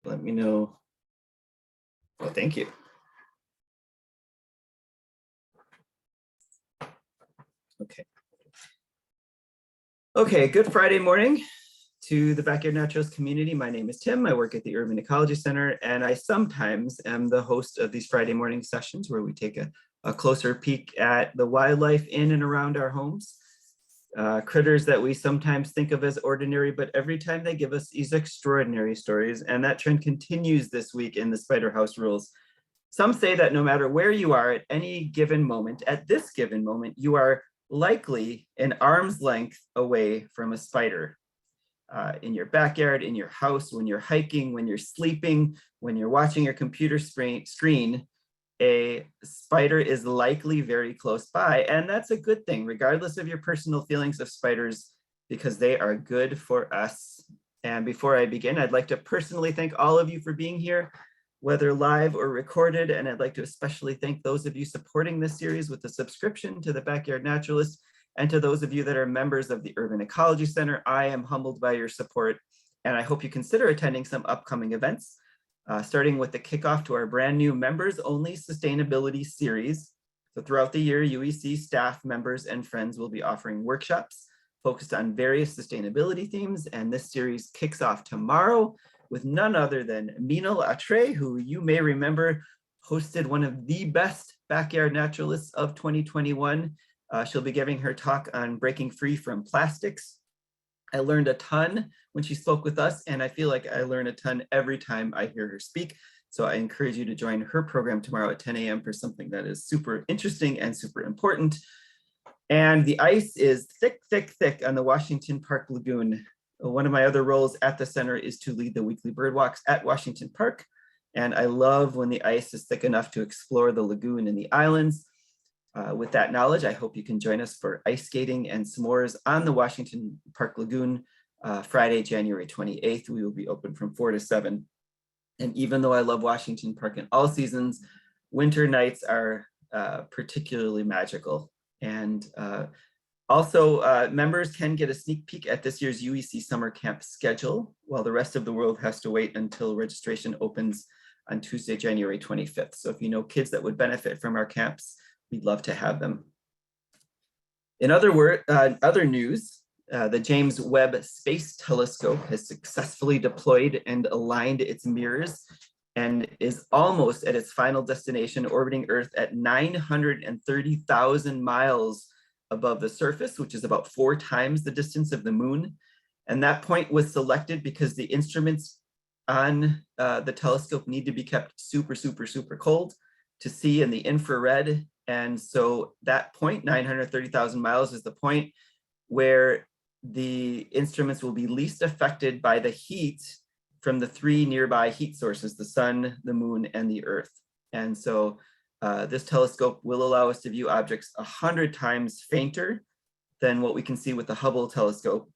Let me know. Oh, thank you. Okay. Okay, good Friday morning to the Backyard Naturalist community. My name is Tim. I work at the Urban Ecology Center, and I sometimes am the host of these Friday morning sessions where we take a closer peek at the wildlife in and around our homes. Critters that we sometimes think of as ordinary, but every time they give us these extraordinary stories, and that trend continues this week in the Spider House rules. Some say that no matter where you are at any given moment, at this given moment, you are likely an arm's length away from a spider. In your backyard, in your house, when you're hiking, when you're sleeping, when you're watching your computer screen, a spider is likely very close by. And that's a good thing, regardless of your personal feelings of spiders, because they are good for us. And before I begin, I'd like to personally thank all of you for being here, whether live or recorded. And I'd like to especially thank those of you supporting this series with a subscription to the Backyard Naturalist. And to those of you that are members of the Urban Ecology Center, I am humbled by your support. And I hope you consider attending some upcoming events, starting with the kickoff to our brand new members only sustainability series. So throughout the year, UEC staff members and friends will be offering workshops focused on various sustainability themes. And this series kicks off tomorrow with none other than Minal Atre, who you may remember hosted one of the best Backyard Naturalists of 2021. She'll be giving her talk on breaking free from plastics. I learned a ton when she spoke with us, and I feel like I learn a ton every time I hear her speak. So I encourage you to join her program tomorrow at 10 a.m. for something that is super interesting and super important. And the ice is thick, thick, thick on the Washington Park Lagoon. One of my other roles at the center is to lead the weekly bird walks at Washington Park. And I love when the ice is thick enough to explore the lagoon and the islands. With that knowledge, I hope you can join us for ice skating and s'mores on the Washington Park Lagoon Friday, January 28th. We will be open from 4 to 7. And even though I love Washington Park in all seasons, winter nights are particularly magical. And also, members can get a sneak peek at this year's UEC summer camp schedule, while the rest of the world has to wait until registration opens on Tuesday, January 25th. So if you know kids that would benefit from our camps, we'd love to have them. In other news, the James Webb Space Telescope has successfully deployed and aligned its mirrors and is almost at its final destination, orbiting Earth at 930,000 miles above the surface, which is about 4 times the distance of the moon. And that point was selected because the instruments on the telescope need to be kept super, super, super cold to see in the infrared. And so that point, 930,000 miles, is the point where the instruments will be least affected by the heat from the 3 nearby heat sources, the sun, the moon, and the Earth. And so this telescope will allow us to view objects 100 times fainter than what we can see with the Hubble telescope.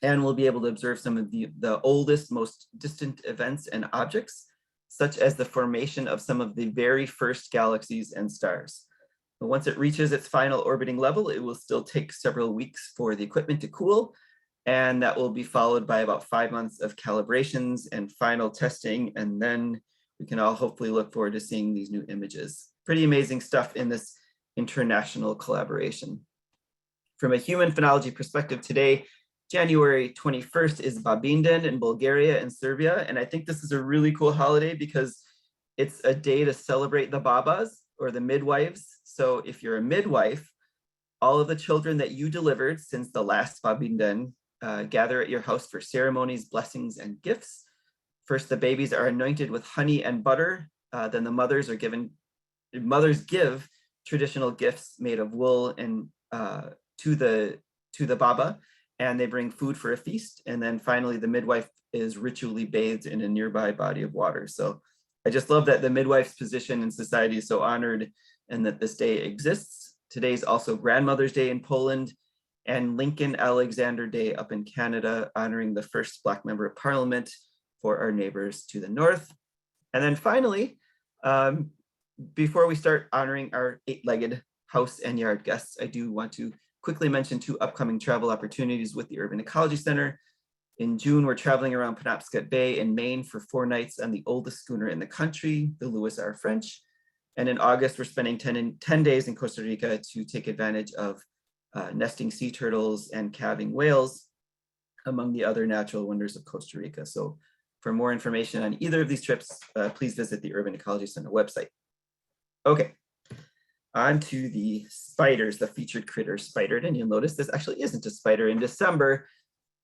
And we'll be able to observe some of the oldest, most distant events and objects, such as the formation of some of the very first galaxies and stars. But once it reaches its final orbiting level, it will still take several weeks for the equipment to cool, and that will be followed by about 5 months of calibrations and final testing, and then we can all hopefully look forward to seeing these new images. Pretty amazing stuff in this international collaboration. From a human phenology perspective today, January 21st is Babindan in Bulgaria and Serbia, and I think this is a really cool holiday because it's a day to celebrate the babas, or the midwives. So if you're a midwife, all of the children that you delivered since the last Babindan gather at your house for ceremonies, blessings, and gifts. First, the babies are anointed with honey and butter. Then the mothers give traditional gifts made of wool and to the baba, and they bring food for a feast. And then finally, the midwife is ritually bathed in a nearby body of water. So I just love that the midwife's position in society is so honored and that this day exists. Today's also Grandmother's Day in Poland and Lincoln Alexander Day up in Canada, honoring the first Black member of Parliament for our neighbors to the north. And then finally, before we start honoring our 8-legged house and yard guests, I do want to quickly mention 2 upcoming travel opportunities with the Urban Ecology Center. In June, we're traveling around Penobscot Bay in Maine for 4 nights on the oldest schooner in the country, the Louis R. French. And in August, we're spending 10 days in Costa Rica to take advantage of nesting sea turtles and calving whales, among the other natural wonders of Costa Rica. So for more information on either of these trips, please visit the Urban Ecology Center website. Okay, on to the spiders, the featured critter spidered. And you'll notice this actually isn't a spider. In December,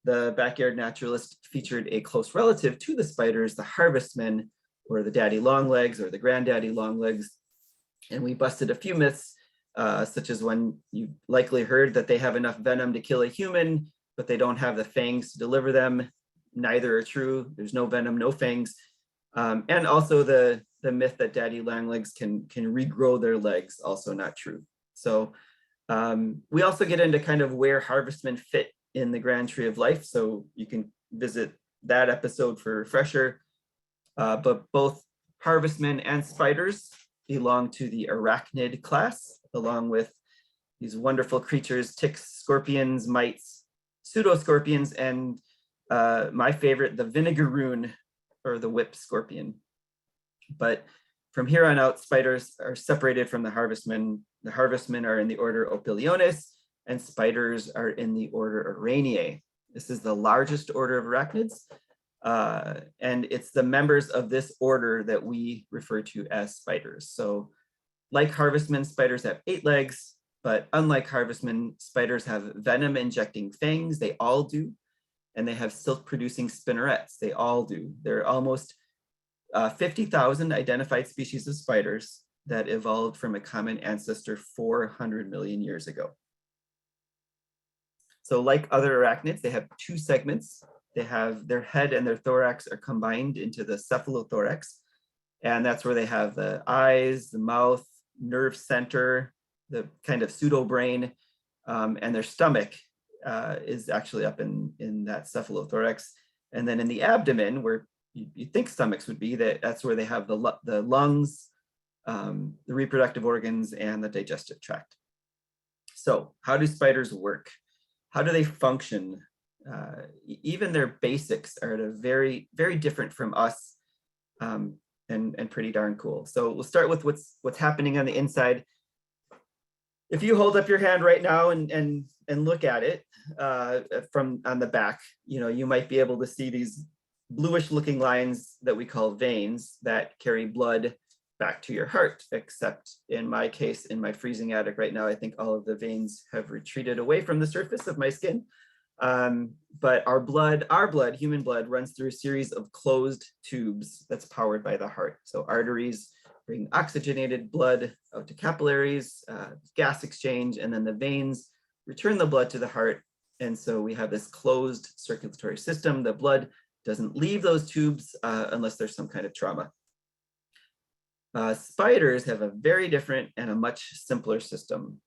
the Backyard Naturalist featured a close relative to the spiders, the harvestmen, or the daddy longlegs, or the granddaddy longlegs. And we busted a few myths, such as one you likely heard that they have enough venom to kill a human, but they don't have the fangs to deliver them. Neither are true. There's no venom, no fangs. And also the myth that daddy longlegs can regrow their legs, also not true. So we also get into kind of where harvestmen fit in the grand tree of life. So you can visit that episode for a refresher. But both harvestmen and spiders belong to the arachnid class, along with these wonderful creatures, ticks, scorpions, mites, pseudoscorpions, and my favorite, the vinegaroon, or the whip scorpion. But from here on out, spiders are separated from the harvestmen. The harvestmen are in the order Opiliones, and spiders are in the order Araneae. This is the largest order of arachnids, and it's the members of this order that we refer to as spiders. So like harvestmen, spiders have 8 legs, but unlike harvestmen, spiders have venom-injecting fangs, they all do, and they have silk-producing spinnerets, they all do. There are almost 50,000 identified species of spiders that evolved from a common ancestor 400 million years ago. So like other arachnids, they have 2 segments. They have their head and their thorax are combined into the cephalothorax. And that's where they have the eyes, the mouth, nerve center, the kind of pseudo brain, and their stomach is actually up in that cephalothorax. And then in the abdomen, where you think stomachs would be, that's where they have the lungs, the reproductive organs, and the digestive tract. So how do spiders work? How do they function? Even their basics are very, very different from us, and pretty darn cool. So we'll start with what's happening on the inside. If you hold up your hand right now and look at it from on the back, you might be able to see these bluish looking lines that we call veins that carry blood back to your heart, except in my case, in my freezing attic right now, I think all of the veins have retreated away from the surface of my skin. But our blood, human blood, runs through a series of closed tubes that's powered by the heart. So arteries bring oxygenated blood out to capillaries, gas exchange, and then the veins return the blood to the heart. And so we have this closed circulatory system. The blood doesn't leave those tubes unless there's some kind of trauma. Spiders have a very different and a much simpler system.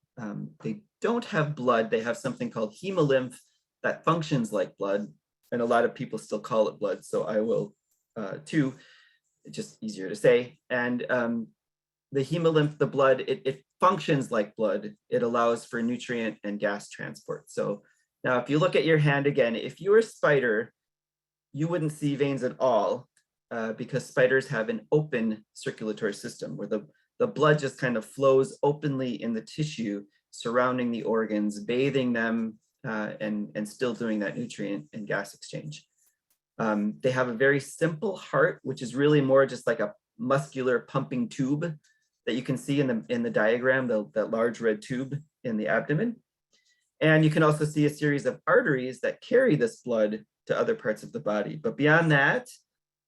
They don't have blood. They have something called hemolymph that functions like blood, and a lot of people still call it blood, so I will too. It's just easier to say. And the hemolymph, the blood, it functions like blood. It allows for nutrient and gas transport. So now if you look at your hand again, if you were a spider, you wouldn't see veins at all because spiders have an open circulatory system where the blood just kind of flows openly in the tissue surrounding the organs, bathing them and still doing that nutrient and gas exchange. They have a very simple heart, which is really more just like a muscular pumping tube that you can see in the diagram, that large red tube in the abdomen. And you can also see a series of arteries that carry this blood to other parts of the body. But beyond that,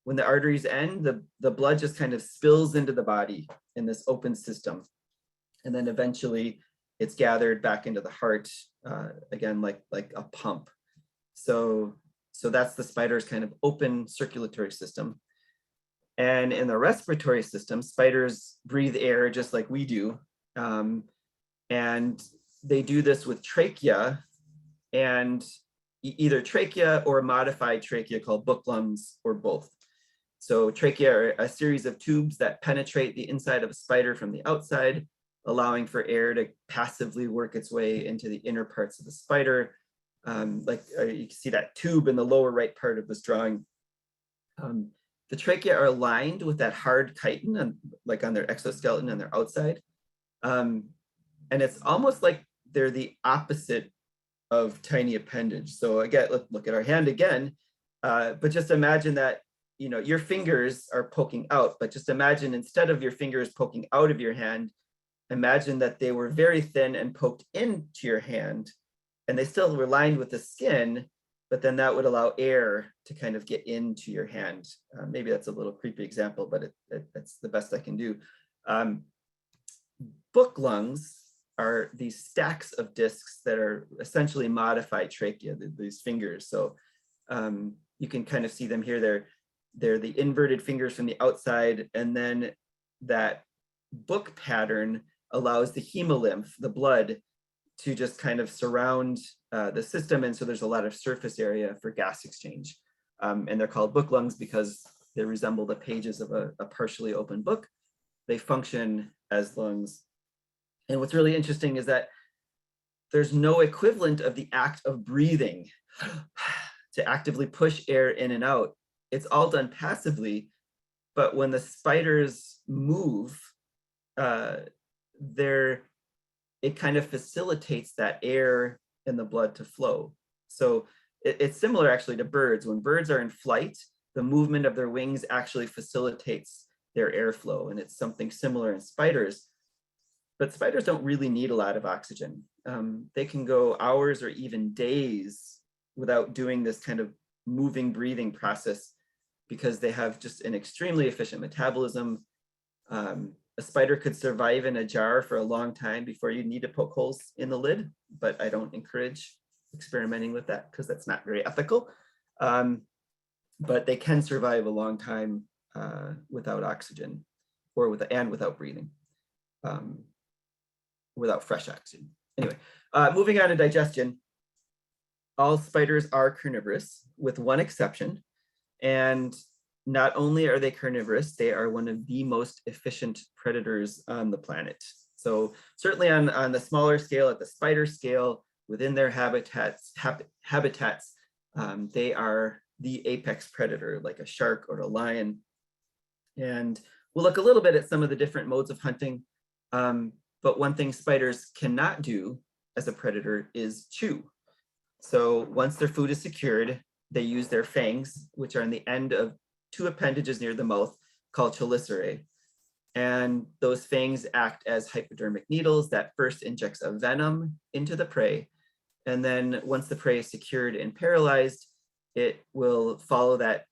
when the arteries end, the blood just kind of spills into the body in this open system. And then eventually it's gathered back into the heart, again, like a pump. So that's the spider's kind of open circulatory system. And in the respiratory system, spiders breathe air just like we do. And they do this with trachea, and either trachea or modified trachea called book lungs, or both. So trachea are a series of tubes that penetrate the inside of a spider from the outside, allowing for air to passively work its way into the inner parts of the spider. You can see that tube in the lower right part of this drawing. The trachea are aligned with that hard chitin, like on their exoskeleton on their outside. And it's almost like they're the opposite of tiny appendage. So again, let's look at our hand again, but just imagine that, you know, your fingers are poking out, but just imagine instead of your fingers poking out of your hand, imagine that they were very thin and poked into your hand, and they still were lined with the skin, but then that would allow air to kind of get into your hand. Maybe that's a little creepy example, but that's the best I can do. Book lungs are these stacks of discs that are essentially modified trachea, these fingers. So you can kind of see them here. They're the inverted fingers from the outside, and then that book pattern allows the hemolymph, the blood, to just kind of surround the system. And so there's a lot of surface area for gas exchange. And they're called book lungs because they resemble the pages of a partially open book. They function as lungs. And what's really interesting is that there's no equivalent of the act of breathing to actively push air in and out. It's all done passively, but when the spiders move, it kind of facilitates that air and the blood to flow. So it's similar actually to birds. When birds are in flight, the movement of their wings actually facilitates their airflow, and it's something similar in spiders. But spiders don't really need a lot of oxygen. They can go hours or even days without doing this kind of moving, breathing process because they have just an extremely efficient metabolism. A spider could survive in a jar for a long time before you need to poke holes in the lid, but I don't encourage experimenting with that because that's not very ethical. But they can survive a long time without oxygen or without breathing, without fresh oxygen. Anyway, moving on to digestion. All spiders are carnivorous with one exception. And not only are they carnivorous, they are one of the most efficient predators on the planet. So certainly on the smaller scale, at the spider scale, within their habitats, they are the apex predator, like a shark or a lion. And we'll look a little bit at some of the different modes of hunting. But one thing spiders cannot do as a predator is chew. So once their food is secured, they use their fangs, which are on the end of two appendages near the mouth called chelicerae. And those fangs act as hypodermic needles that first injects a venom into the prey. And then once the prey is secured and paralyzed, it will follow that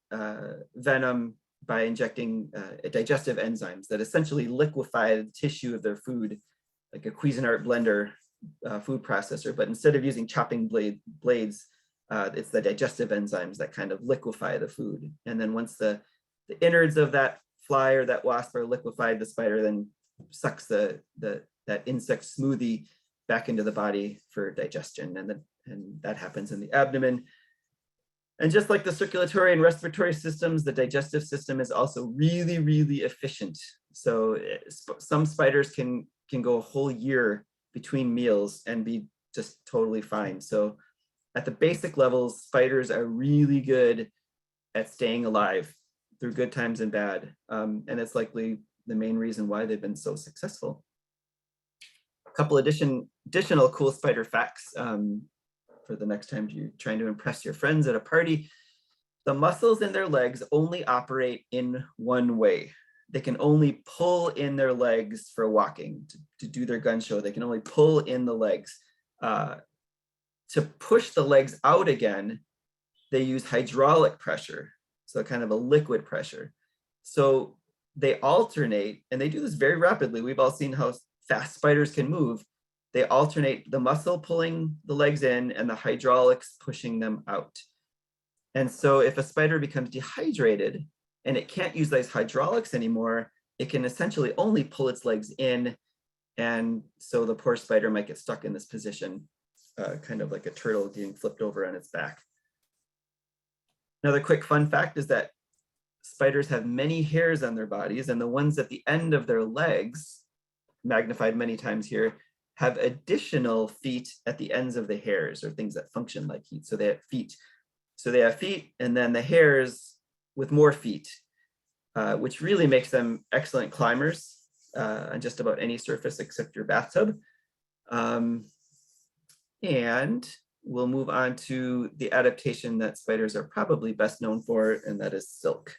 venom by injecting digestive enzymes that essentially liquefy the tissue of their food, like a Cuisinart blender food processor. But instead of using chopping blades, it's the digestive enzymes that kind of liquefy the food. And then once the innards of that fly or that wasp are liquefied, the spider then sucks that insect smoothie back into the body for digestion. And that happens in the abdomen. And just like the circulatory and respiratory systems, the digestive system is also really, really efficient. So some spiders can go a whole year between meals and be just totally fine. So at the basic levels, spiders are really good at staying alive through good times and bad. And it's likely the main reason why they've been so successful. A couple additional cool spider facts for the next time you're trying to impress your friends at a party. The muscles in their legs only operate in one way. They can only pull in their legs for walking, to do their gun show. They can only pull in the legs. To push the legs out again, they use hydraulic pressure, so kind of a liquid pressure. So they alternate, and they do this very rapidly. We've all seen how fast spiders can move. They alternate the muscle pulling the legs in and the hydraulics pushing them out. And so if a spider becomes dehydrated and it can't use those hydraulics anymore, it can essentially only pull its legs in. And so the poor spider might get stuck in this position, kind of like a turtle getting flipped over on its back. Another quick fun fact is that spiders have many hairs on their bodies, and the ones at the end of their legs, magnified many times here, have additional feet at the ends of the hairs, or things that function like feet. So they have feet. So they have feet, and then the hairs with more feet, which really makes them excellent climbers on just about any surface except your bathtub. And we'll move on to the adaptation that spiders are probably best known for, and that is silk.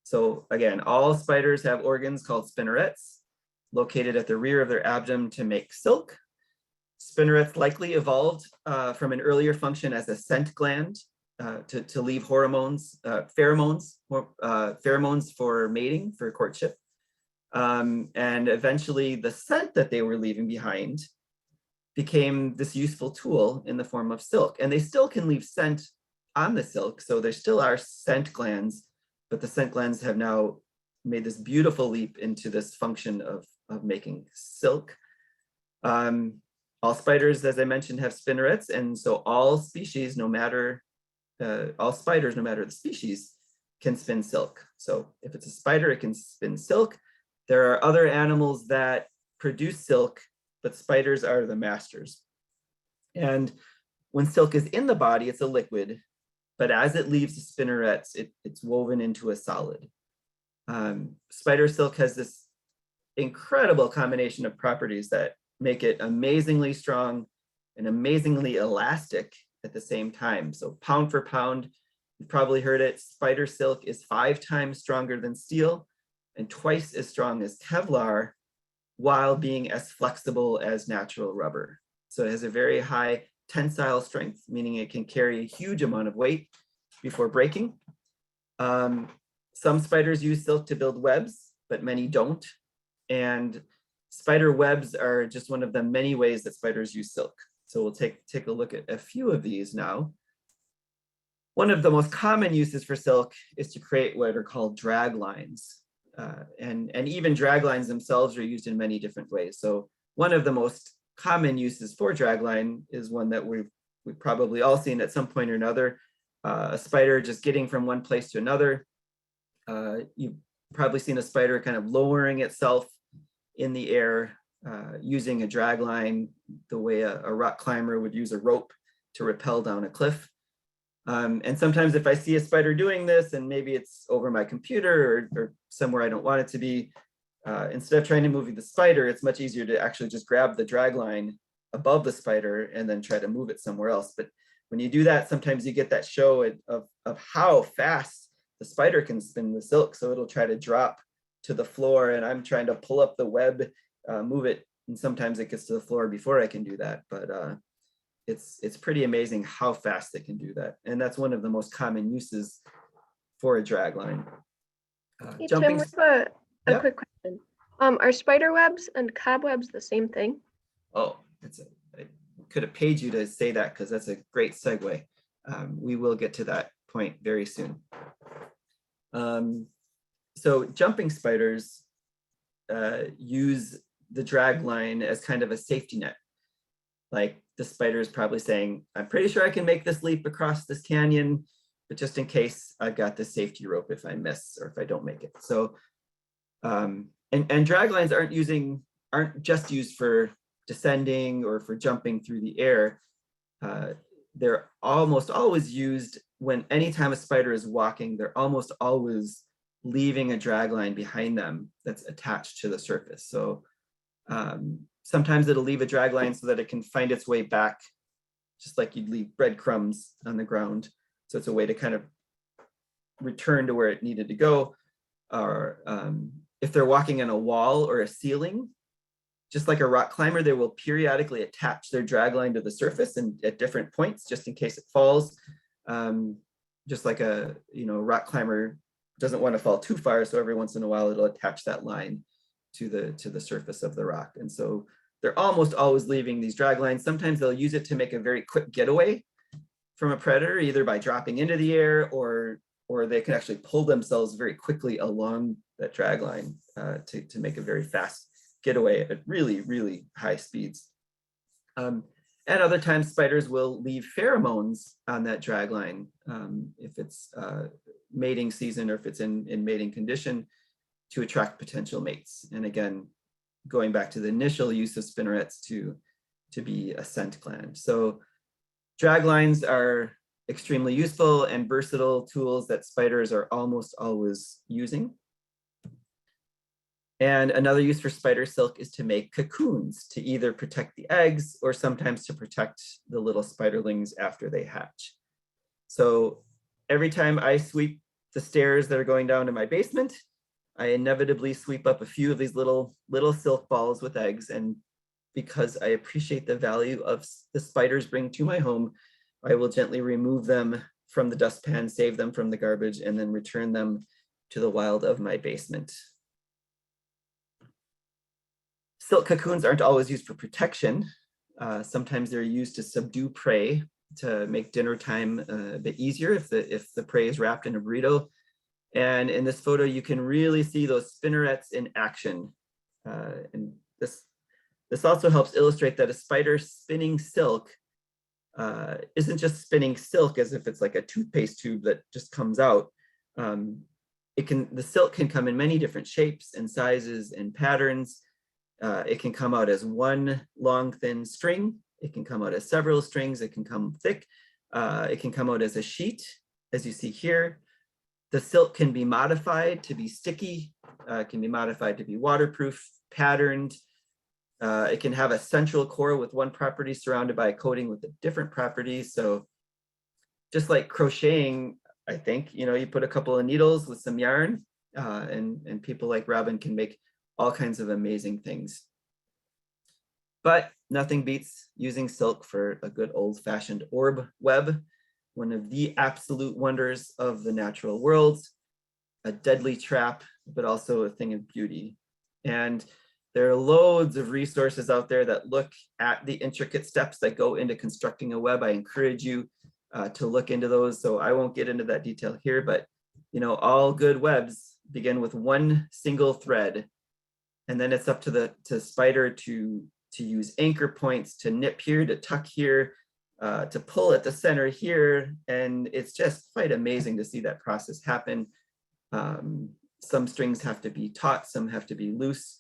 So again, all spiders have organs called spinnerets located at the rear of their abdomen to make silk. Spinnerets likely evolved from an earlier function as a scent gland to leave pheromones for mating, for courtship. And eventually the scent that they were leaving behind became this useful tool in the form of silk. And they still can leave scent on the silk, so there still are scent glands, but the scent glands have now made this beautiful leap into this function of making silk. All spiders, as I mentioned, have spinnerets, and so all species, all spiders, no matter the species, can spin silk. So if it's a spider, it can spin silk. There are other animals that produce silk, but spiders are the masters. And when silk is in the body, it's a liquid, but as it leaves the spinnerets, it's woven into a solid. Spider silk has this incredible combination of properties that make it amazingly strong and amazingly elastic at the same time. So pound for pound, you've probably heard it, spider silk is 5 times stronger than steel and twice as strong as Kevlar, while being as flexible as natural rubber. So it has a very high tensile strength, meaning it can carry a huge amount of weight before breaking. Some spiders use silk to build webs, but many don't. And spider webs are just one of the many ways that spiders use silk. So we'll take a look at a few of these now. One of the most common uses for silk is to create what are called drag lines. And even drag lines themselves are used in many different ways. So one of the most common uses for drag line is one that we've probably all seen at some point or another. A spider just getting from one place to another. You've probably seen a spider kind of lowering itself in the air using a drag line, the way a rock climber would use a rope to rappel down a cliff. And sometimes if I see a spider doing this, and maybe it's over my computer or somewhere I don't want it to be, instead of trying to move the spider, it's much easier to actually just grab the drag line above the spider and then try to move it somewhere else. But when you do that, sometimes you get that show of how fast the spider can spin the silk. So it'll try to drop to the floor, and I'm trying to pull up the web, move it, and sometimes it gets to the floor before I can do that. But it's pretty amazing how fast they can do that. And that's one of the most common uses for a drag line. Hey, Tim, we have a quick question. Are spider webs and cobwebs the same thing? Oh, I could have paid you to say that, because that's a great segue. We will get to that point very soon. So jumping spiders use the drag line as kind of a safety net. Like the spider is probably saying, I'm pretty sure I can make this leap across this canyon, but just in case, I've got this safety rope if I miss or if I don't make it. So, and drag lines aren't just used for descending or for jumping through the air. They're almost always used when anytime a spider is walking, they're almost always leaving a drag line behind them that's attached to the surface. So sometimes it'll leave a drag line so that it can find its way back, just like you'd leave breadcrumbs on the ground. So it's a way to kind of return to where it needed to go. Or if they're walking on a wall or a ceiling, just like a rock climber, they will periodically attach their drag line to the surface and at different points, just in case it falls. Just like a rock climber doesn't want to fall too far, so every once in a while it'll attach that line to the surface of the rock. And so they're almost always leaving these drag lines. Sometimes they'll use it to make a very quick getaway from a predator, either by dropping into the air or they can actually pull themselves very quickly along that drag line to make a very fast getaway at really, really high speeds. At other times, spiders will leave pheromones on that drag line if it's mating season or if it's in mating condition, to attract potential mates. And again, going back to the initial use of spinnerets to be a scent gland. So drag lines are extremely useful and versatile tools that spiders are almost always using. And another use for spider silk is to make cocoons, to either protect the eggs or sometimes to protect the little spiderlings after they hatch. So every time I sweep the stairs that are going down to my basement, I inevitably sweep up a few of these little silk balls with eggs. And because I appreciate the value of the spiders bring to my home, I will gently remove them from the dustpan, save them from the garbage, and then return them to the wild of my basement. Silk cocoons aren't always used for protection. Sometimes they're used to subdue prey, to make dinner time a bit easier if the prey is wrapped in a burrito. And in this photo, you can really see those spinnerets in action. And this also helps illustrate that a spider spinning silk isn't just spinning silk as if it's like a toothpaste tube that just comes out. The silk can come in many different shapes and sizes and patterns. It can come out as one long thin string. It can come out as several strings. It can come thick. It can come out as a sheet, as you see here. The silk can be modified to be sticky. It can be modified to be waterproof, patterned. It can have a central core with one property surrounded by a coating with a different property. So just like crocheting, I think, you put a couple of needles with some yarn and people like Robin can make all kinds of amazing things. But nothing beats using silk for a good old-fashioned orb web, one of the absolute wonders of the natural world, a deadly trap, but also a thing of beauty. And there are loads of resources out there that look at the intricate steps that go into constructing a web. I encourage you to look into those. So I won't get into that detail here, but all good webs begin with one single thread. And then it's up to the spider to use anchor points, to nip here, to tuck here, to pull at the center here. And it's just quite amazing to see that process happen. Some strings have to be taut, some have to be loose.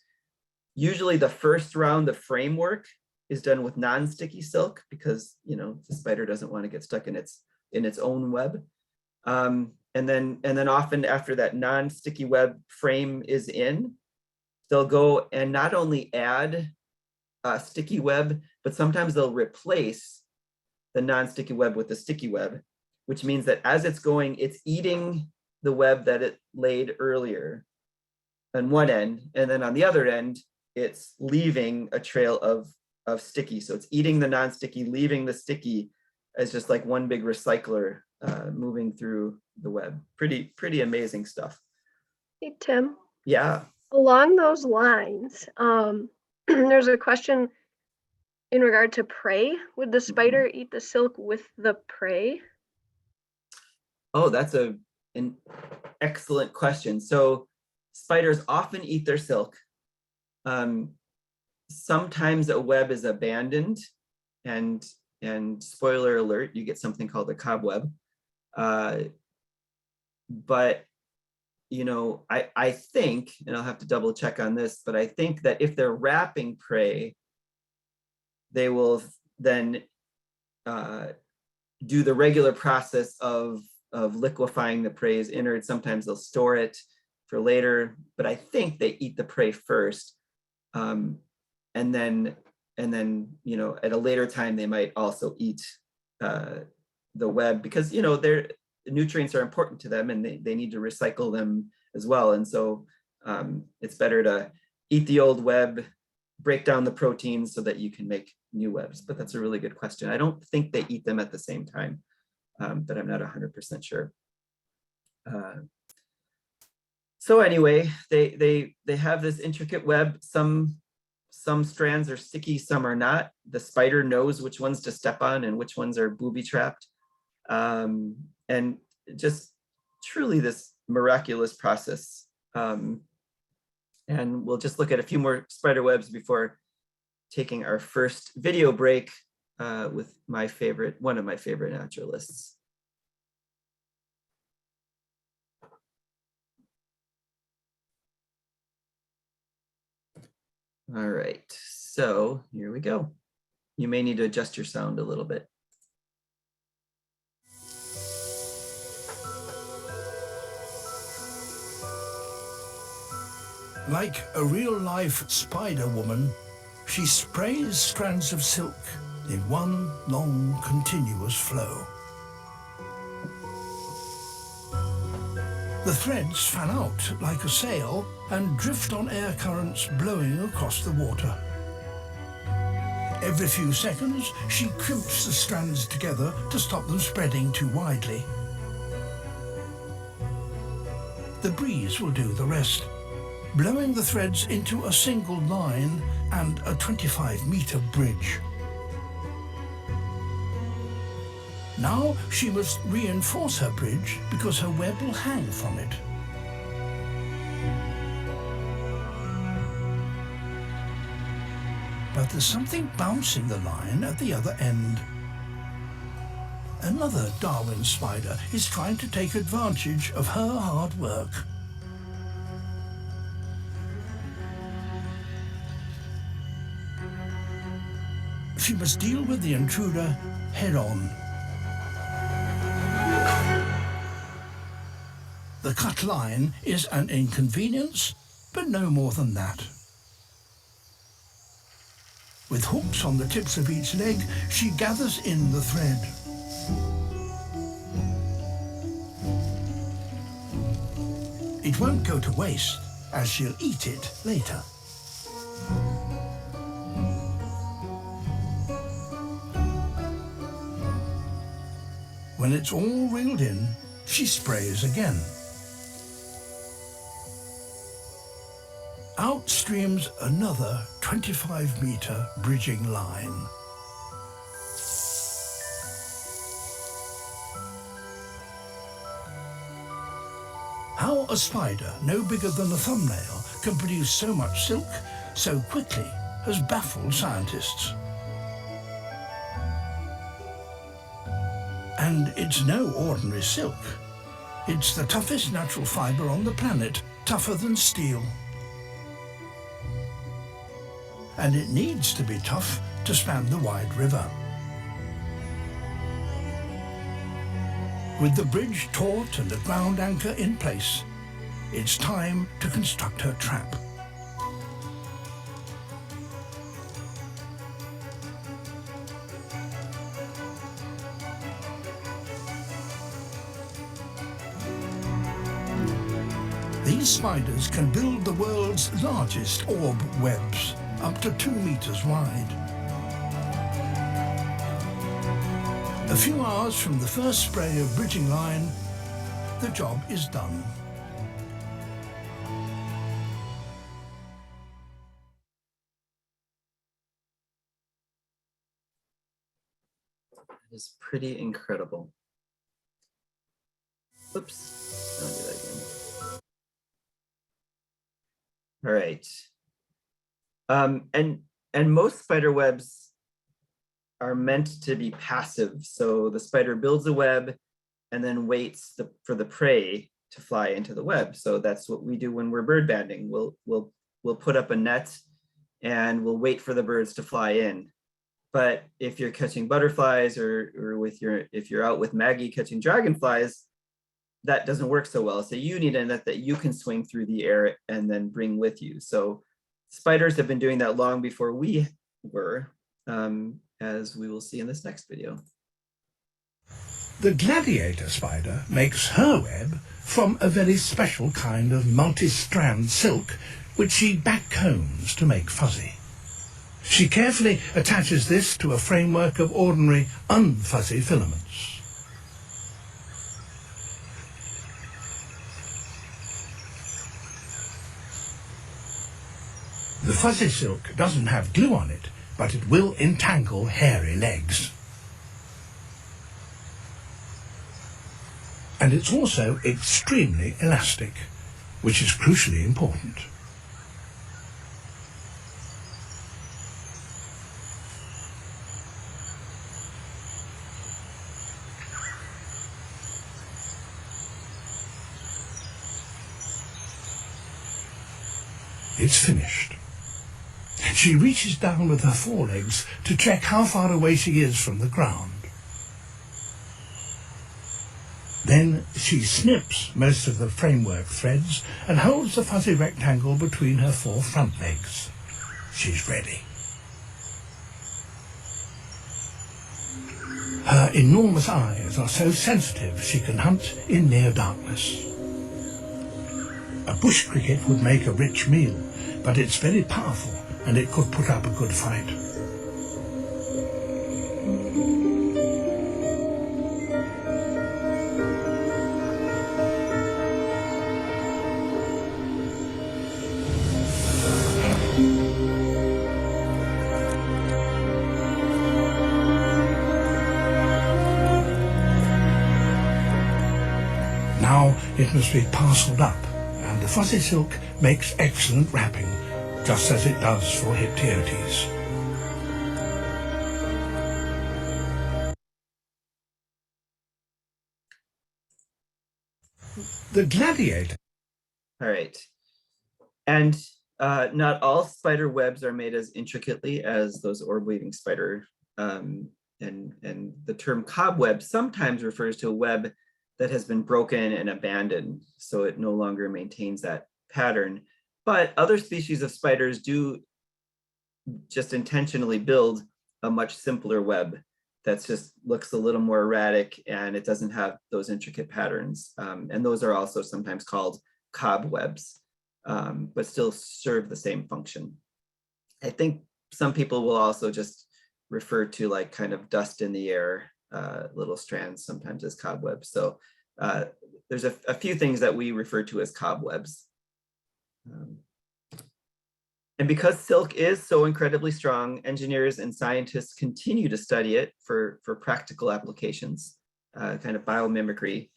Usually the first round of framework is done with non-sticky silk because the spider doesn't want to get stuck in its own web. And then often after that non-sticky web frame is in, they'll go and not only add sticky web, but sometimes they'll replace the non-sticky web with the sticky web, which means that as it's going, it's eating the web that it laid earlier on one end, and then on the other end, it's leaving a trail of sticky. So it's eating the non-sticky, leaving the sticky as just like one big recycler moving through the web. Pretty amazing stuff. Hey, Tim. Yeah. Along those lines, there's a question in regard to prey. Would the spider eat the silk with the prey? Oh, that's an excellent question. So spiders often eat their silk. Sometimes a web is abandoned, and spoiler alert, you get something called a cobweb. But I think, and I'll have to double check on this, but I think that if they're wrapping prey, they will then do the regular process of liquefying the prey's innards. Sometimes they'll store it for later, but I think they eat the prey first. And then at a later time, they might also eat the web because, their nutrients are important to them and they need to recycle them as well. And so it's better to eat the old web, break down the proteins so that you can make new webs. But that's a really good question. I don't think they eat them at the same time, but I'm not 100% sure. So anyway, they have this intricate web. Some strands are sticky, some are not. The spider knows which ones to step on and which ones are booby trapped. And just truly this miraculous process. And we'll just look at a few more spider webs before taking our first video break with one of my favorite naturalists. All right, so here we go. You may need to adjust your sound a little bit. Like a real-life spider woman, she sprays strands of silk in one long, continuous flow. The threads fan out like a sail and drift on air currents blowing across the water. Every few seconds, she crimps the strands together to stop them spreading too widely. The breeze will do the rest, blowing the threads into a single line and a 25-meter bridge. Now she must reinforce her bridge because her web will hang from it. But there's something bouncing the line at the other end. Another Darwin spider is trying to take advantage of her hard work. She must deal with the intruder head-on. The cut line is an inconvenience, but no more than that. With hooks on the tips of each leg, she gathers in the thread. It won't go to waste, as she'll eat it later. When it's all reeled in, she sprays again. Out streams another 25-meter bridging line. How a spider no bigger than a thumbnail can produce so much silk so quickly has baffled scientists. And it's no ordinary silk. It's the toughest natural fiber on the planet, tougher than steel. And it needs to be tough to span the wide river. With the bridge taut and the ground anchor in place, it's time to construct her trap. These spiders can build the world's largest orb webs, up to 2 meters wide. A few hours from the first spray of bridging line, the job is done. It is pretty incredible. Oops, I'll do that again. All right. And most spider webs are meant to be passive. So the spider builds a web and then waits for the prey to fly into the web. So that's what we do when we're bird banding. We'll put up a net and we'll wait for the birds to fly in. But if you're catching butterflies or if you're out with Maggie catching dragonflies, that doesn't work so well. So you need a net that you can swing through the air and then bring with you. So spiders have been doing that long before we were, as we will see in this next video. The gladiator spider makes her web from a very special kind of multi-strand silk, which she backcombs to make fuzzy. She carefully attaches this to a framework of ordinary unfuzzy filaments. The fuzzy silk doesn't have glue on it, but it will entangle hairy legs. And it's also extremely elastic, which is crucially important. It's finished. She reaches down with her forelegs to check how far away she is from the ground. Then she snips most of the framework threads and holds the fuzzy rectangle between her 4 front legs. She's ready. Her enormous eyes are so sensitive she can hunt in near darkness. A bush cricket would make a rich meal, but it's very powerful and it could put up a good fight. Now it must be parcelled up, and the fuzzy silk makes excellent wrapping, just as it does for Hypteotes. The gladiator. All right. And not all spider webs are made as intricately as those orb-weaving spider. And the term cobweb sometimes refers to a web that has been broken and abandoned, so it no longer maintains that pattern. But other species of spiders do just intentionally build a much simpler web that just looks a little more erratic and it doesn't have those intricate patterns. And those are also sometimes called cobwebs, but still serve the same function. I think some people will also just refer to like kind of dust in the air, little strands sometimes as cobwebs. So there's a few things that we refer to as cobwebs. And because silk is so incredibly strong, engineers and scientists continue to study it for practical applications, kind of biomimicry.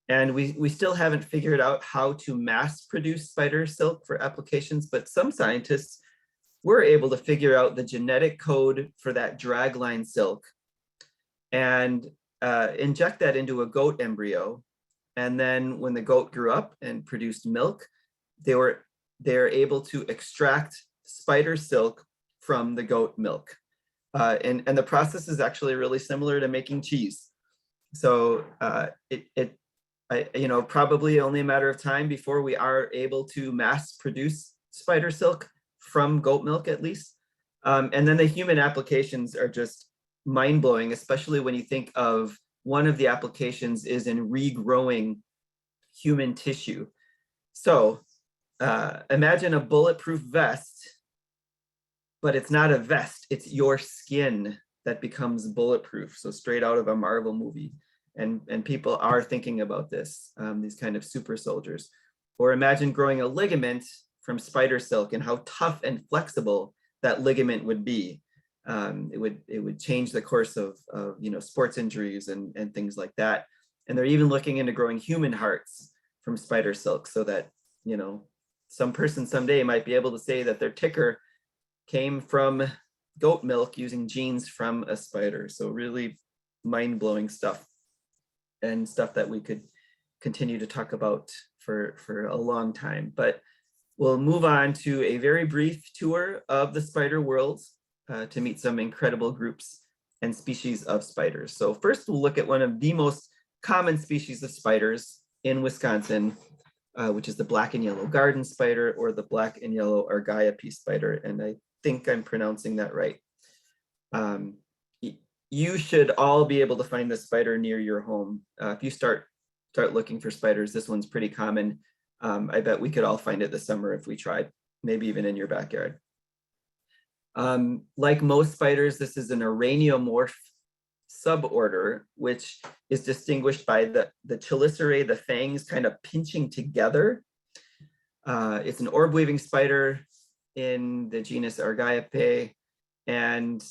And we still haven't figured out how to mass produce spider silk for applications, but some scientists were able to figure out the genetic code for that dragline silk and inject that into a goat embryo. And then when the goat grew up and produced milk, they're able to extract spider silk from the goat milk. And the process is actually really similar to making cheese. So probably only a matter of time before we are able to mass produce spider silk from goat milk at least. And then the human applications are just mind-blowing, especially when you think of one of the applications is in regrowing human tissue. So imagine a bulletproof vest, but it's not a vest, it's your skin that becomes bulletproof. So straight out of a Marvel movie. And people are thinking about this, these kind of super soldiers. Or imagine growing a ligament from spider silk and how tough and flexible that ligament would be. It would change the course of sports injuries and things like that. And they're even looking into growing human hearts from spider silk so that, some person someday might be able to say that their ticker came from goat milk using genes from a spider. So really mind-blowing stuff, and stuff that we could continue to talk about for a long time. But we'll move on to a very brief tour of the spider world to meet some incredible groups and species of spiders. So first we'll look at one of the most common species of spiders in Wisconsin, which is the black and yellow garden spider, or the black and yellow Araneae spider. And I think I'm pronouncing that right. You should all be able to find this spider near your home. If you start looking for spiders, this one's pretty common. I bet we could all find it this summer if we tried, maybe even in your backyard. Like most spiders, this is an araneomorph suborder, which is distinguished by the chelicerae, the fangs kind of pinching together. It's an orb-weaving spider in the genus Araneae, and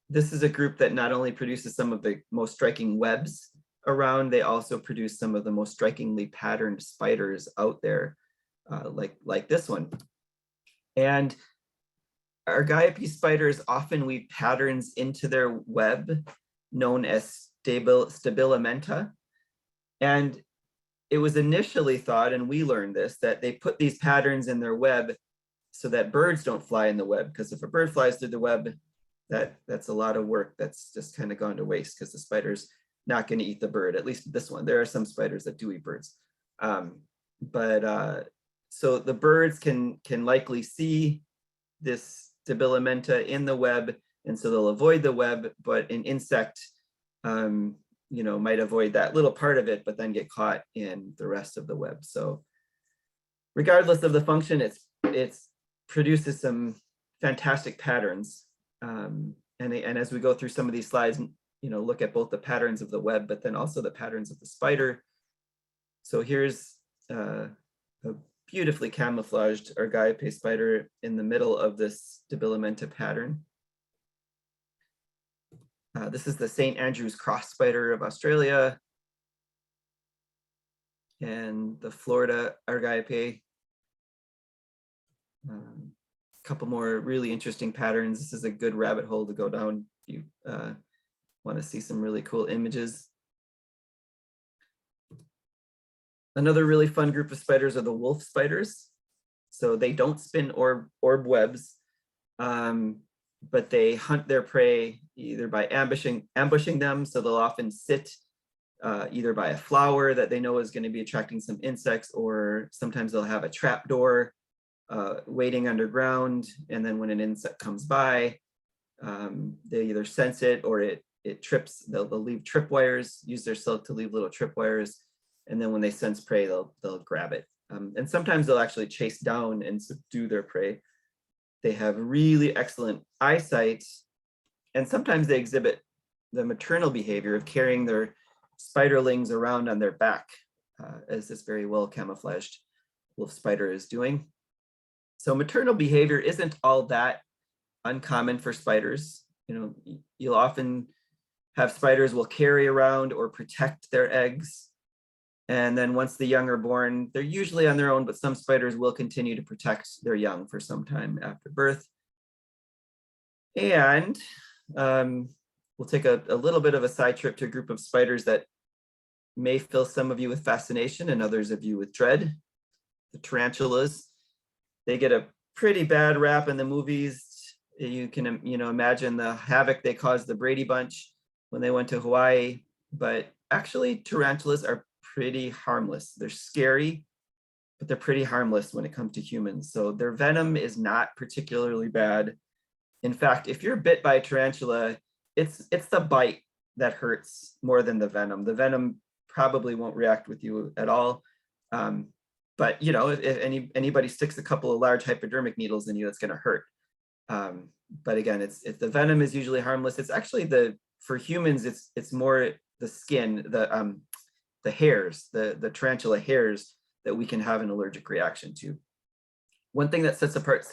this is a group that not only produces some of the most striking webs around, they also produce some of the most strikingly patterned spiders out there, like this one. And Araneae spiders often weave patterns into their web, known as stabilimenta. And it was initially thought, and we learned this, that they put these patterns in their web so that birds don't fly in the web, because if a bird flies through the web, that's a lot of work that's just kind of gone to waste, because the spider's not going to eat the bird, at least this one. There are some spiders that do eat birds. So the birds can likely see this debilimenta in the web, and so they'll avoid the web, but an insect might avoid that little part of it, but then get caught in the rest of the web. So regardless of the function, it produces some fantastic patterns. And as we go through some of these slides, look at both the patterns of the web, but then also the patterns of the spider. So here's a beautifully camouflaged Araneae spider in the middle of this debilimenta pattern. This is the St. Andrew's cross spider of Australia, and the Florida Araneae. A couple more really interesting patterns. This is a good rabbit hole to go down if you want to see some really cool images. Another really fun group of spiders are the wolf spiders. So they don't spin orb webs, but they hunt their prey either by ambushing them. So they'll often sit either by a flower that they know is going to be attracting some insects, or sometimes they'll have a trap door waiting underground. And then when an insect comes by, they either sense it or it trips. They'll leave tripwires, use their silk to leave little tripwires. And then when they sense prey, they'll grab it. And sometimes they'll actually chase down and subdue their prey. They have really excellent eyesight, and sometimes they exhibit the maternal behavior of carrying their spiderlings around on their back, as this very well camouflaged wolf spider is doing. So maternal behavior isn't all that uncommon for spiders. You'll often have spiders will carry around or protect their eggs. And then once the young are born, they're usually on their own, but some spiders will continue to protect their young for some time after birth. And we'll take a little bit of a side trip to a group of spiders that may fill some of you with fascination and others of you with dread. The tarantulas. They get a pretty bad rap in the movies. You can imagine the havoc they caused the Brady Bunch when they went to Hawaii. But actually, tarantulas are pretty harmless. They're scary, but they're pretty harmless when it comes to humans. So their venom is not particularly bad. In fact, if you're bit by a tarantula, it's the bite that hurts more than the venom. The venom probably won't react with you at all. But if anybody sticks a couple of large hypodermic needles in you, it's going to hurt. But again, it's the venom is usually harmless. It's actually for humans, it's more the skin, the hairs, the tarantula hairs that we can have an allergic reaction to. One thing that sets apart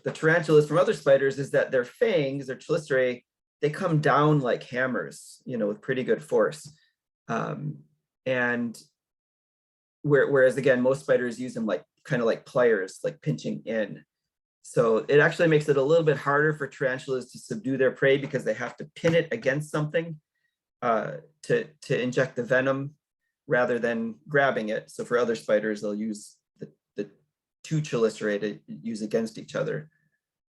the tarantulas from other spiders is that their fangs, their chelicerae, they come down like hammers, with pretty good force. And whereas again, most spiders use them kind of like pliers, like pinching in. So it actually makes it a little bit harder for tarantulas to subdue their prey, because they have to pin it against something to inject the venom rather than grabbing it. So for other spiders, they'll use the two chelicerae to use against each other.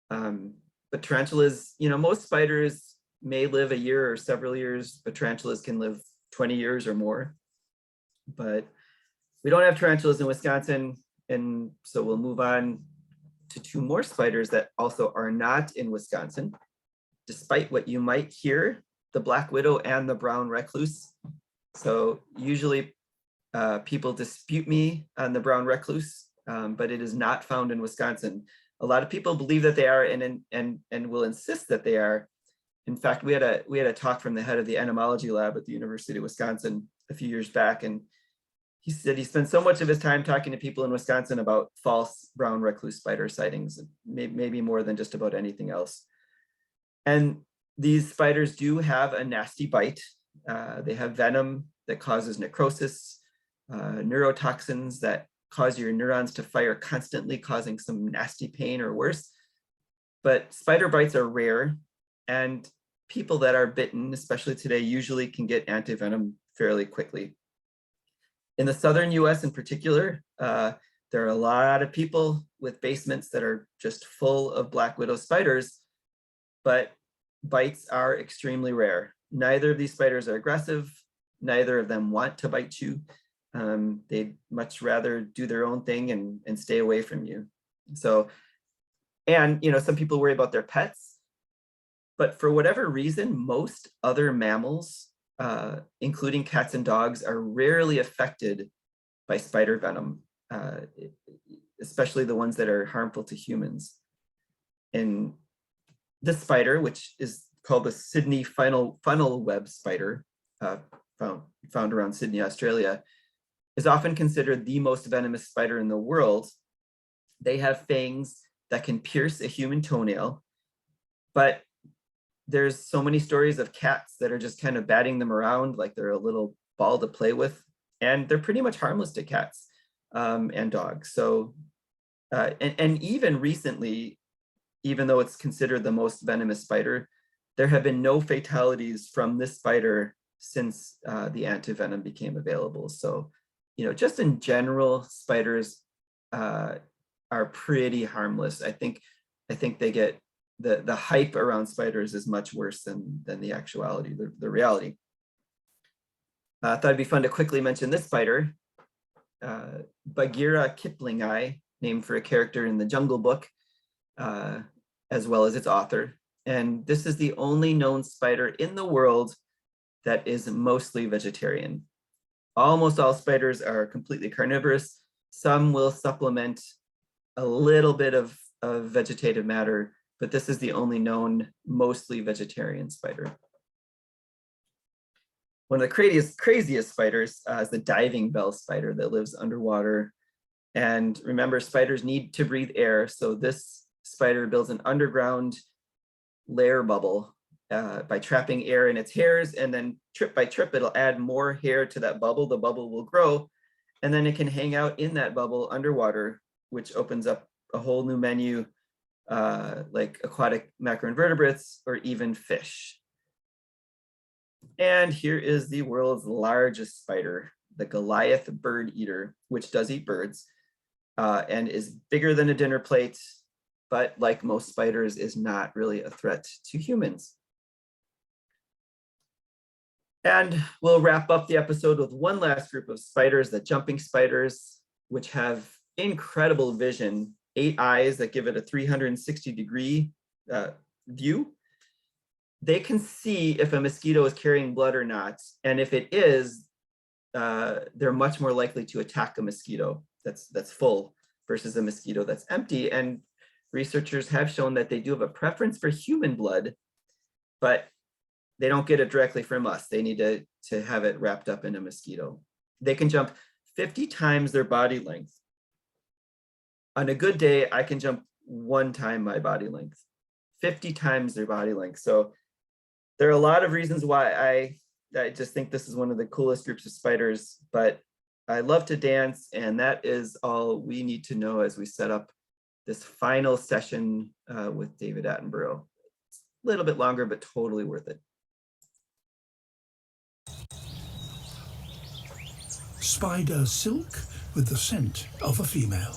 But tarantulas, most spiders may live a year or several years, but tarantulas can live 20 years or more. But we don't have tarantulas in Wisconsin, and so we'll move on to two more spiders that also are not in Wisconsin, despite what you might hear, the black widow and the brown recluse. So usually people dispute me on the brown recluse, but it is not found in Wisconsin. A lot of people believe that they are and will insist that they are. In fact, we had a talk from the head of the entomology lab at the University of Wisconsin a few years back, and he said he spent so much of his time talking to people in Wisconsin about false brown recluse spider sightings, maybe more than just about anything else. And these spiders do have a nasty bite. They have venom that causes necrosis, neurotoxins that cause your neurons to fire constantly, causing some nasty pain or worse. But spider bites are rare, and people that are bitten, especially today, usually can get antivenom fairly quickly. In the southern US in particular, there are a lot of people with basements that are just full of black widow spiders, but bites are extremely rare. Neither of these spiders are aggressive. Neither of them want to bite you. They'd much rather do their own thing and stay away from you. So, and some people worry about their pets, but for whatever reason, most other mammals, including cats and dogs, are rarely affected by spider venom, especially the ones that are harmful to humans. And this spider, which is called the Sydney funnel web spider, found around Sydney, Australia, is often considered the most venomous spider in the world. They have fangs that can pierce a human toenail, but there's so many stories of cats that are just kind of batting them around like they're a little ball to play with, and they're pretty much harmless to cats and dogs. So, and even recently, even though it's considered the most venomous spider, there have been no fatalities from this spider since the antivenom became available. So, just in general, spiders are pretty harmless. I think they get the hype around spiders is much worse than the actuality, the reality. I thought it'd be fun to quickly mention this spider, Bagheera kiplingi, named for a character in the Jungle Book, as well as its author. And this is the only known spider in the world that is mostly vegetarian. Almost all spiders are completely carnivorous. Some will supplement a little bit of vegetative matter, but this is the only known mostly vegetarian spider. One of the craziest spiders is the diving bell spider that lives underwater. And remember, spiders need to breathe air. So this spider builds an underground lair bubble by trapping air in its hairs, and then trip by trip, it'll add more hair to that bubble. The bubble will grow, and then it can hang out in that bubble underwater, which opens up a whole new menu, like aquatic macroinvertebrates or even fish. And here is the world's largest spider, the Goliath bird eater, which does eat birds and is bigger than a dinner plate, but like most spiders, is not really a threat to humans. And we'll wrap up the episode with one last group of spiders, the jumping spiders, which have incredible vision, 8 eyes that give it a 360-degree view. They can see if a mosquito is carrying blood or not. And if it is, they're much more likely to attack a mosquito that's full versus a mosquito that's empty. And researchers have shown that they do have a preference for human blood, but they don't get it directly from us. They need to have it wrapped up in a mosquito. They can jump 50 times their body length. On a good day, I can jump 1 time my body length, 50 times their body length. So there are a lot of reasons why I just think this is one of the coolest groups of spiders, but I love to dance, and that is all we need to know as we set up this final session with David Attenborough. It's a little bit longer, but totally worth it. Spider silk with the scent of a female.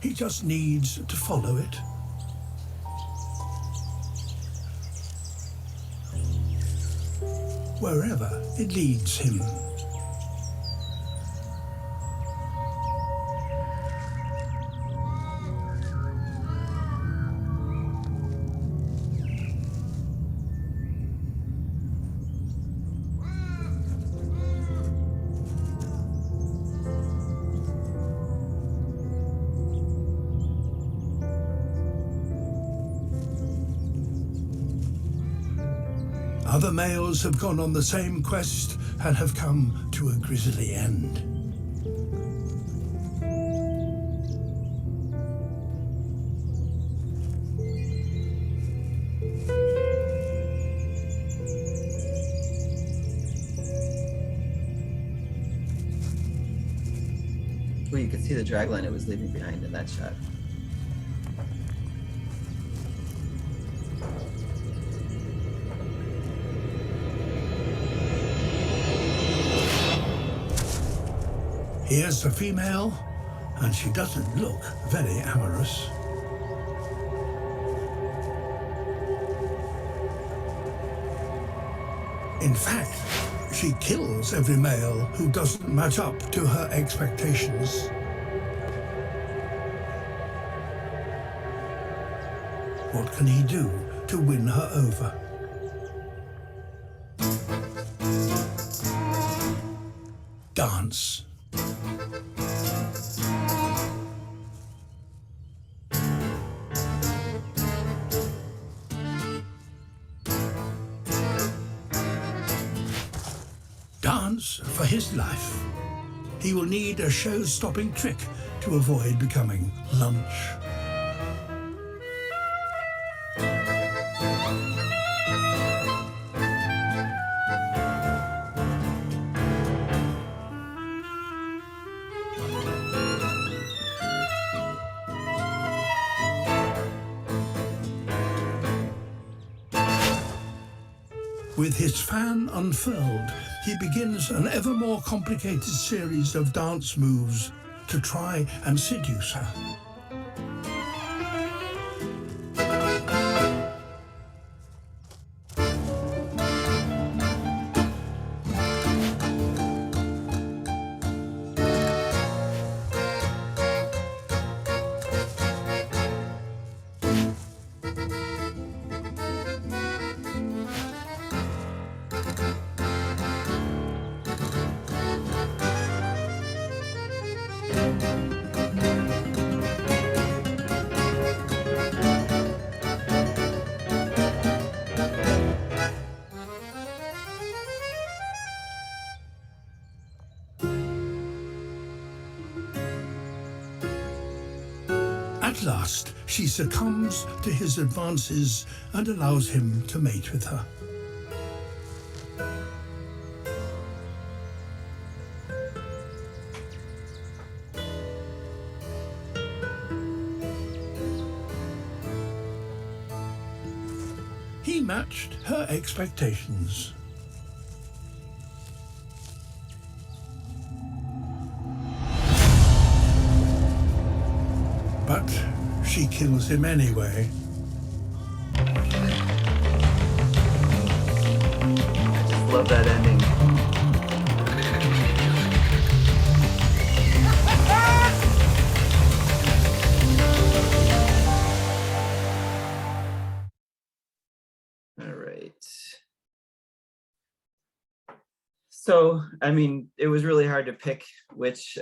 He just needs to follow it. Wherever it leads him. Other males have gone on the same quest and have come to a grisly end. Well, you could see the dragline it was leaving behind in that shot. Here's the female, and she doesn't look very amorous. In fact, she kills every male who doesn't match up to her expectations. What can he do to win her over? Dance. Dance for his life. He will need a show-stopping trick to avoid becoming lunch. With his fan unfurled, he begins an ever more complicated series of dance moves to try and seduce her. At last, she succumbs to his advances and allows him to mate with her. He matched her expectations. But she kills him anyway. I just love that ending. All right. So, I mean, it was really hard to pick which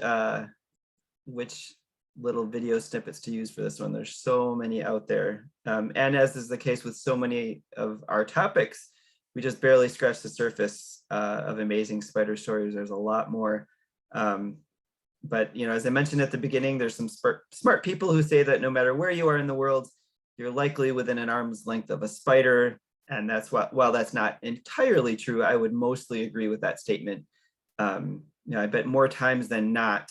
little video snippets to use for this one. There's so many out there. And as is the case with so many of our topics, we just barely scratched the surface of amazing spider stories. There's a lot more. But, you know, as I mentioned at the beginning, there's some smart people who say that no matter where you are in the world, you're likely within an arm's length of a spider. And that's what, while that's not entirely true, I would mostly agree with that statement. You know, I bet more times than not,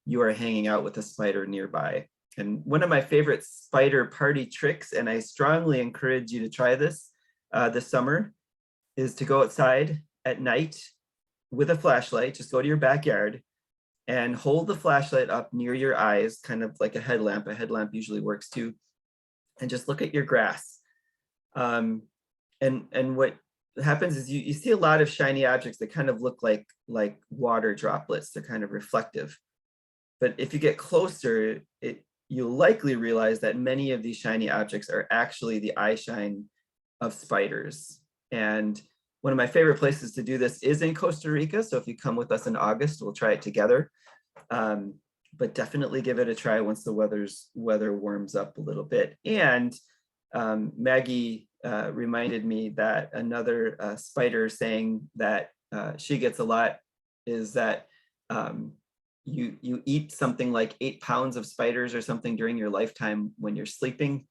you are hanging out with a spider nearby. And one of my favorite spider party tricks, and I strongly encourage you to try this this summer, is to go outside at night with a flashlight. Just go to your backyard and hold the flashlight up near your eyes, kind of like a headlamp. A headlamp usually works too. And just look at your grass. And what happens is you see a lot of shiny objects that kind of look like water droplets. They're kind of reflective. But if you get closer, you'll likely realize that many of these shiny objects are actually the eye shine of spiders. And one of my favorite places to do this is in Costa Rica. So if you come with us in August, we'll try it together. But definitely give it a try once the weather warms up a little bit. And Maggie reminded me that another spider saying that she gets a lot is that you eat something like 8 pounds of spiders or something during your lifetime when you're sleeping.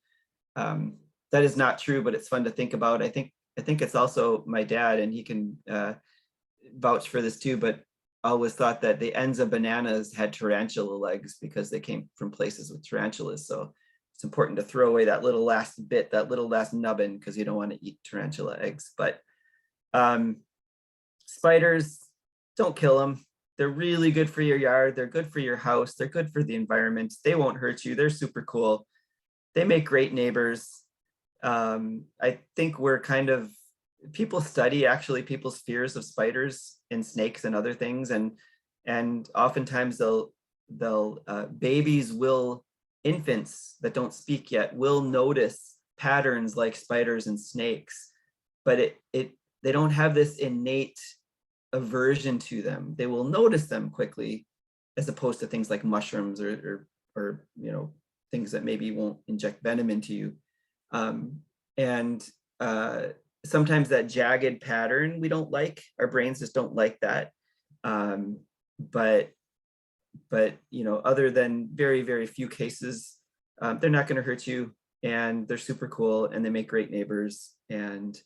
That is not true, but it's fun to think about. I think it's also my dad, and he can vouch for this too, but I always thought that the ends of bananas had tarantula legs because they came from places with tarantulas. So it's important to throw away that little last bit, that little last nubbin, because you don't want to eat tarantula eggs. But spiders, don't kill them. They're really good for your yard. They're good for your house. They're good for the environment. They won't hurt you. They're super cool. They make great neighbors. I think we're kind of, people study actually people's fears of spiders and snakes and other things. And oftentimes babies will, infants that don't speak yet will notice patterns like spiders and snakes, but they don't have this innate aversion to them. They will notice them quickly, as opposed to things like mushrooms or you know, things that maybe won't inject venom into you. Sometimes that jagged pattern we don't like. Our brains just don't like that. But you know, other than very, very few cases, they're not going to hurt you, and they're super cool, and they make great neighbors. And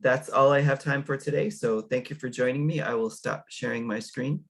that's all I have time for today. So thank you for joining me. I will stop sharing my screen.